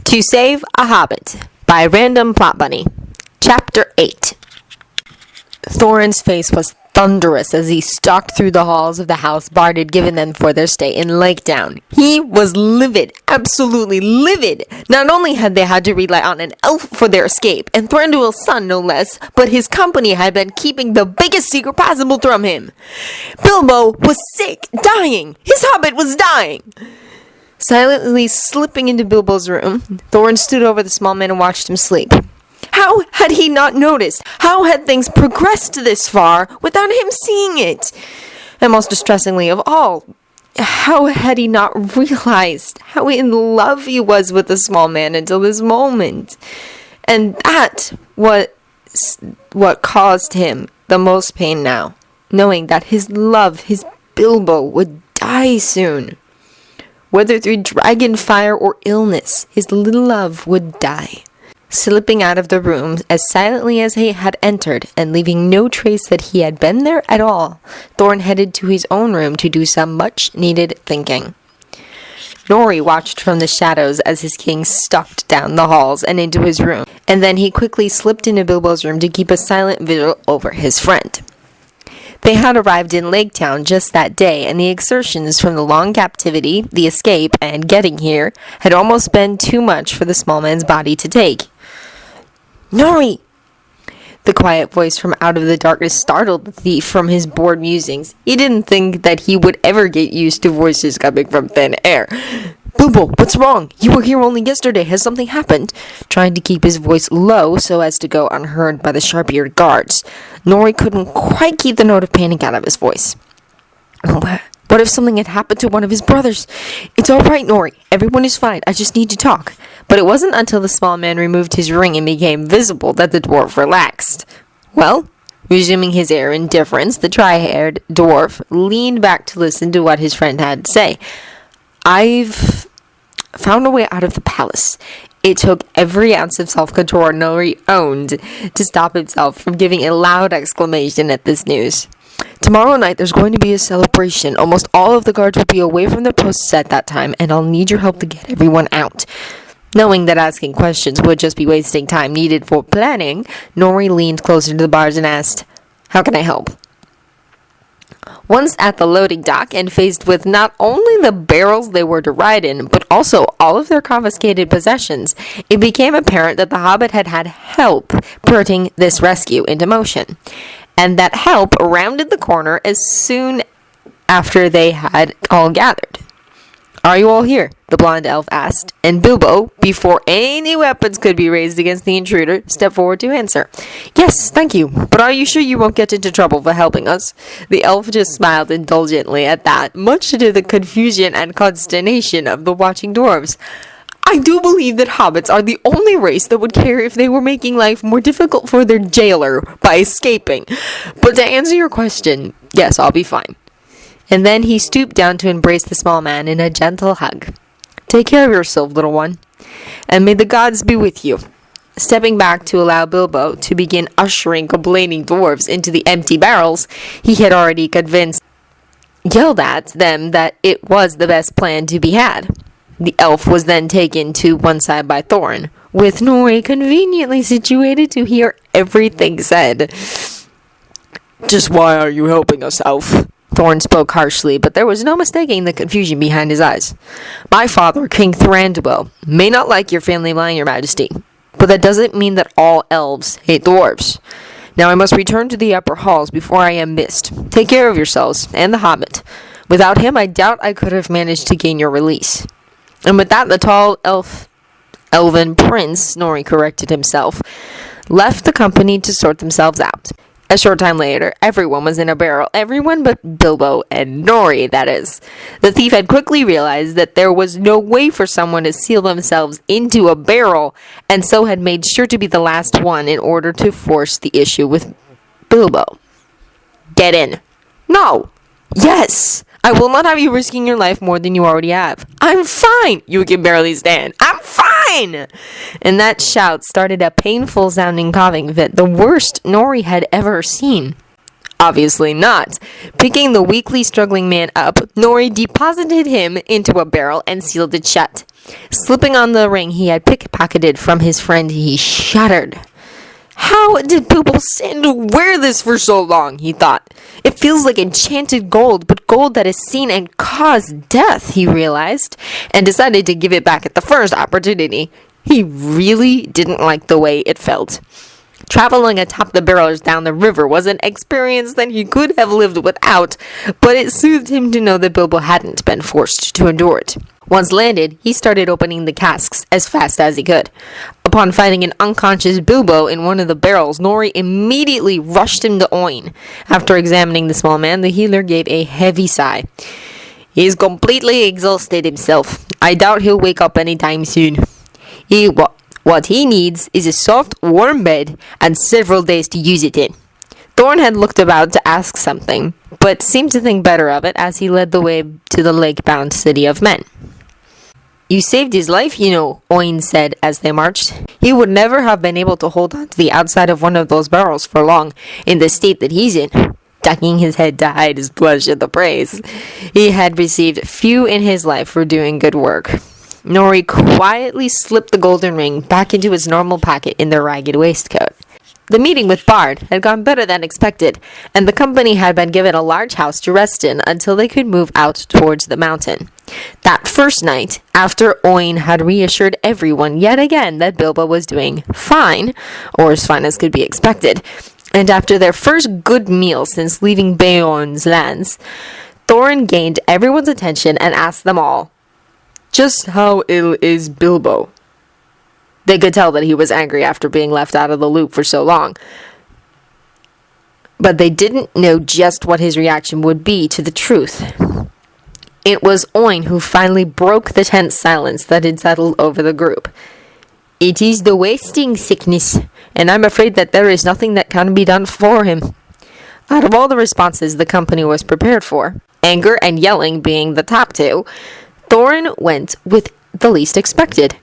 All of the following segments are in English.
To Save a Hobbit by Random Plot Bunny. Chapter 8. Thorin's face was thunderous as he stalked through the halls of the house Bard had given them for their stay in Laketown. He was livid, absolutely livid. Not only had they had to rely on an elf for their escape, and Thranduil's son no less, but his company had been keeping the biggest secret possible from him. Bilbo was sick, dying. His hobbit was dying. Silently slipping into Bilbo's room, Thorin stood over the small man and watched him sleep. How had he not noticed? How had things progressed this far without him seeing it? And most distressingly of all, how had he not realized how in love he was with the small man until this moment? And that was what caused him the most pain now, knowing that his love, his Bilbo, would die soon. Whether through dragon fire or illness, his little love would die. Slipping out of the room as silently as he had entered, and leaving no trace that he had been there at all, Thorin headed to his own room to do some much-needed thinking. Nori watched from the shadows as his king stalked down the halls and into his room, and then he quickly slipped into Bilbo's room to keep a silent vigil over his friend. They had arrived in Laketown just that day, and the exertions from the long captivity, the escape, and getting here had almost been too much for the small man's body to take. "Nori!" The quiet voice from out of the darkness startled the thief from his bored musings. He didn't think that he would ever get used to voices coming from thin air. "Bilbo, what's wrong? You were here only yesterday. Has something happened?" Trying to keep his voice low so as to go unheard by the sharp-eared guards, Nori couldn't quite keep the note of panic out of his voice. What if something had happened to one of his brothers? "It's all right, Nori. Everyone is fine. I just need to talk." But it wasn't until the small man removed his ring and became visible that the dwarf relaxed. "Well?" Resuming his air of indifference, the tri-haired dwarf leaned back to listen to what his friend had to say. "I've found a way out of the palace." It took every ounce of self-control Nori owned to stop himself from giving a loud exclamation at this news. "Tomorrow night there's going to be a celebration. Almost all of the guards will be away from their posts at that time, and I'll need your help to get everyone out." Knowing that asking questions would just be wasting time needed for planning, Nori leaned closer to the bars and asked, "How can I help?" Once at the loading dock and faced with not only the barrels they were to ride in, but also all of their confiscated possessions, it became apparent that the Hobbit had had help putting this rescue into motion. And that help rounded the corner as soon after they had all gathered. "Are you all here?" the blonde elf asked, and Bilbo, before any weapons could be raised against the intruder, stepped forward to answer. "Yes, thank you, but are you sure you won't get into trouble for helping us?" The elf just smiled indulgently at that, much to the confusion and consternation of the watching dwarves. "I do believe that hobbits are the only race that would care if they were making life more difficult for their jailer by escaping. But to answer your question, yes, I'll be fine." And then he stooped down to embrace the small man in a gentle hug. "Take care of yourself, little one, and may the gods be with you." Stepping back to allow Bilbo to begin ushering complaining dwarves into the empty barrels, he had already yelled at them that it was the best plan to be had. The elf was then taken to one side by Thorin, with Nori conveniently situated to hear everything said. "Just why are you helping us, elf?" Thorin spoke harshly, but there was no mistaking the confusion behind his eyes. "My father, King Thranduil, may not like your family line, your majesty, but that doesn't mean that all elves hate dwarves. Now I must return to the upper halls before I am missed. Take care of yourselves, and the hobbit. Without him, I doubt I could have managed to gain your release." And with that, the tall elven prince, Nori corrected himself, left the company to sort themselves out. A short time later, everyone was in a barrel. Everyone but Bilbo and Nori, that is. The thief had quickly realized that there was no way for someone to seal themselves into a barrel, and so had made sure to be the last one in order to force the issue with Bilbo. "Get in." "No." "Yes. I will not have you risking your life more than you already have." "I'm fine." "You can barely stand." "I'm fine." And that shout started a painful sounding coughing fit, the worst Nori had ever seen. Obviously not. Picking the weakly struggling man up, Nori deposited him into a barrel and sealed it shut. Slipping on the ring he had pickpocketed from his friend, he shuddered. How did Bilbo stand to wear this for so long, he thought. It feels like enchanted gold, but gold that is seen and caused death, he realized, and decided to give it back at the first opportunity. He really didn't like the way it felt. Traveling atop the barrels down the river was an experience that he could have lived without, but it soothed him to know that Bilbo hadn't been forced to endure it. Once landed, he started opening the casks as fast as he could. Upon finding an unconscious Bilbo in one of the barrels, Nori immediately rushed him to Oin. After examining the small man, the healer gave a heavy sigh. He's completely exhausted himself. I doubt he'll wake up anytime soon. What he needs is a soft, warm bed and several days to use it in. Thorn had looked about to ask something, but seemed to think better of it as he led the way to the lake-bound city of men. You saved his life, you know, Oin said as they marched. He would never have been able to hold on to the outside of one of those barrels for long, in the state that he's in. Ducking his head to hide his blush at the praise. He had received few in his life for doing good work. Nori quietly slipped the golden ring back into its normal pocket in the ragged waistcoat. The meeting with Bard had gone better than expected, and the company had been given a large house to rest in until they could move out towards the mountain. That first night, after Oin had reassured everyone yet again that Bilbo was doing fine, or as fine as could be expected, and after their first good meal since leaving Beorn's lands, Thorin gained everyone's attention and asked them all, "Just how ill is Bilbo?" They could tell that he was angry after being left out of the loop for so long. But they didn't know just what his reaction would be to the truth. It was Oin who finally broke the tense silence that had settled over the group. "It is the wasting sickness, and I'm afraid that there is nothing that can be done for him." Out of all the responses the company was prepared for, anger and yelling being the top two, Thorin went with the least expected.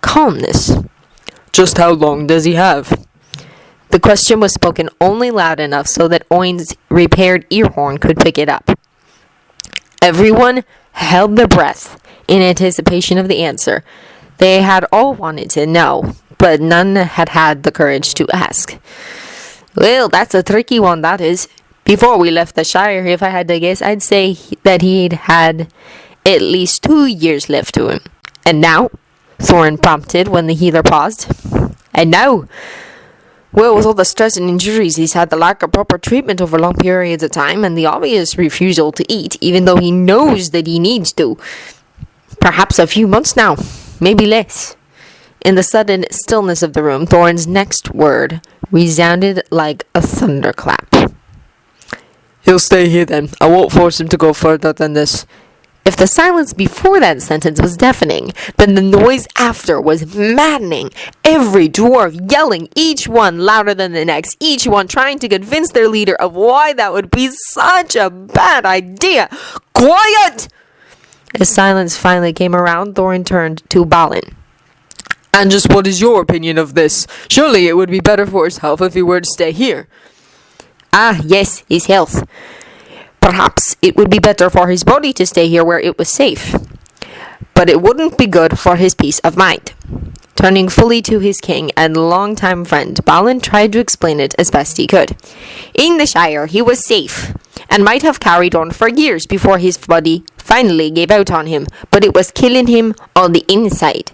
Calmness. "Just how long does he have?" The question was spoken only loud enough so that Oin's repaired earhorn could pick it up. Everyone held their breath in anticipation of the answer. They had all wanted to know, but none had had the courage to ask. "Well, that's a tricky one, that is. Before we left the Shire, if I had to guess, I'd say that he'd had at least 2 years left to him." "And now?" Thorin prompted when the healer paused. "And now? Well, with all the stress and injuries he's had, the lack of proper treatment over long periods of time, and the obvious refusal to eat, even though he knows that he needs to. Perhaps a few months now, maybe less." In the sudden stillness of the room, Thorin's next word resounded like a thunderclap. "He'll stay here then. I won't force him to go further than this." If the silence before that sentence was deafening, then the noise after was maddening. Every dwarf yelling, each one louder than the next, each one trying to convince their leader of why that would be such a bad idea. "Quiet!" As silence finally came around, Thorin turned to Balin. "And just what is your opinion of this? Surely it would be better for his health if he were to stay here." "Ah, yes, his health. Perhaps it would be better for his body to stay here where it was safe. But it wouldn't be good for his peace of mind." Turning fully to his king and longtime friend, Balin tried to explain it as best he could. In the Shire, he was safe, and might have carried on for years before his body finally gave out on him, but it was killing him on the inside.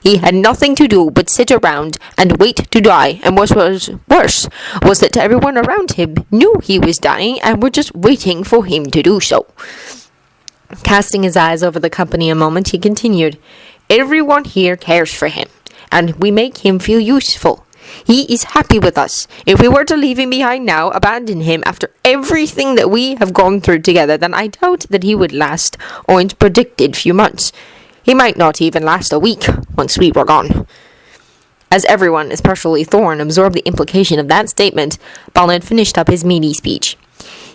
He had nothing to do but sit around and wait to die, and what was worse was that everyone around him knew he was dying and were just waiting for him to do so. Casting his eyes over the company a moment, he continued, "Everyone here cares for him, and we make him feel useful. He is happy with us. If we were to leave him behind now, abandon him after everything that we have gone through together, then I doubt that he would last Owen's predicted few months. He might not even last a week once we were gone." As everyone, especially Thorin, absorbed the implication of that statement, Balin finished up his meaty speech.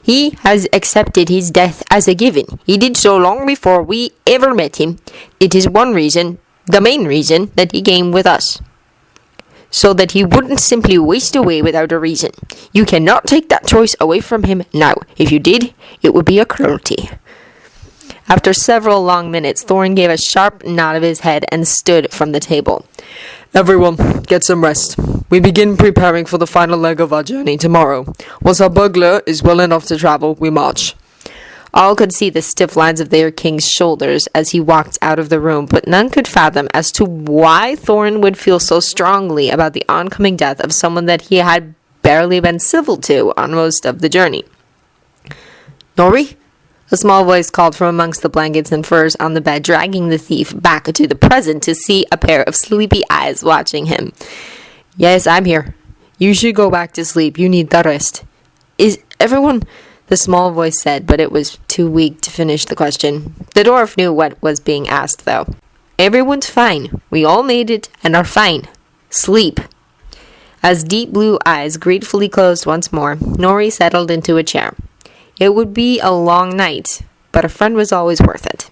"He has accepted his death as a given. He did so long before we ever met him. It is one reason, the main reason, that he came with us. So that he wouldn't simply waste away without a reason. You cannot take that choice away from him now. If you did, it would be a cruelty." After several long minutes, Thorin gave a sharp nod of his head and stood from the table. Everyone, get some rest. We begin preparing for the final leg of our journey tomorrow. Once our burglar is well enough to travel, we march. All could see the stiff lines of their king's shoulders as he walked out of the room, but none could fathom as to why Thorin would feel so strongly about the oncoming death of someone that he had barely been civil to on most of the journey. Nori? A small voice called from amongst the blankets and furs on the bed, dragging the thief back to the present to see a pair of sleepy eyes watching him. Yes, I'm here. You should go back to sleep. You need the rest. Is everyone... The small voice said, but it was too weak to finish the question. The dwarf knew what was being asked, though. Everyone's fine. We all made it and are fine. Sleep. As deep blue eyes gratefully closed once more, Nori settled into a chair. It would be a long night, but a friend was always worth it.